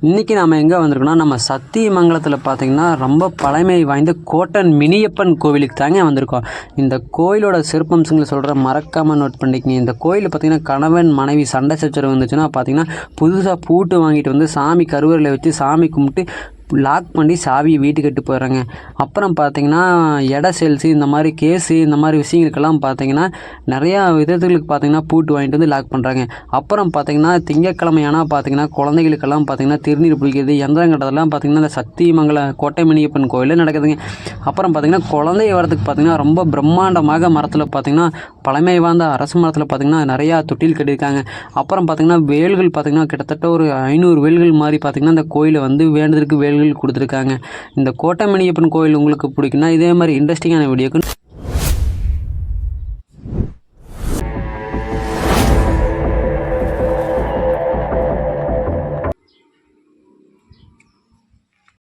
இன்றைக்கி நம்ம எங்கே வந்திருக்கோம்னா, நம்ம சத்தியமங்கலத்தில் பார்த்திங்கன்னா ரொம்ப பழமை வாய்ந்த கோட்டன் மினியப்பன் கோவிலுக்கு தாங்க வந்திருக்கோம். இந்த கோயிலோட சிறப்பம்சங்களை சொல்கிறேன், மறக்காமல் நோட் பண்ணிக்கங்க. இந்த கோயிலில் பார்த்திங்கன்னா கணவன் மனைவி சண்டை சச்சரவு வந்துச்சுன்னா பார்த்திங்கன்னா புதுசாக பூட்டு வாங்கிட்டு வந்து சாமி கருவறையில் வச்சு சாமி கும்பிட்டு லாக் பண்ணி சாவியை வீட்டுக்கு எட்டு போயிடுறாங்க. அப்புறம் பார்த்திங்கன்னா எடை சேல்ஸு இந்த மாதிரி கேஸு இந்த மாதிரி விஷயங்களுக்கெல்லாம் பார்த்திங்கன்னா நிறையா விதத்துகளுக்கு பார்த்திங்கன்னா பூட்டு வாங்கிட்டு வந்து லாக் பண்ணுறாங்க. அப்புறம் பார்த்திங்கன்னா திங்கட்கிழமையானால் பார்த்திங்கன்னா குழந்தைகளுக்கெல்லாம் பார்த்திங்கன்னா திருநீர் பிடிக்கிறது எந்திரம் கட்டுறதெல்லாம் பார்த்திங்கன்னா இந்த சத்தியமங்கல கோட்டை மினியப்பன் கோயிலில் நடக்குதுங்க. அப்புறம் பார்த்திங்கன்னா குழந்தை வரதுக்கு பார்த்திங்கன்னா ரொம்ப பிரம்மாண்டமாக மரத்தில் பார்த்திங்கன்னா பழமை வாய்ந்த அரசு மரத்தில் பார்த்திங்கன்னா நிறையா தொட்டில் கட்டியிருக்காங்க. அப்புறம் பார்த்திங்கன்னா வேல்கள் பார்த்திங்கன்னா கிட்டத்தட்ட ஒரு 500 வேல்கள் மாதிரி பார்த்திங்கன்னா இந்த கோயிலை வந்து வேண்டுதலுக்கு வேல்கள் கொடுத்துருக்காங்க. இந்த கோட்டை மினியப்பன் கோயில் உங்களுக்கு பிடிக்குன்னா இதே மாதிரி இன்ட்ரெஸ்டிங்கான வீடியோக்கு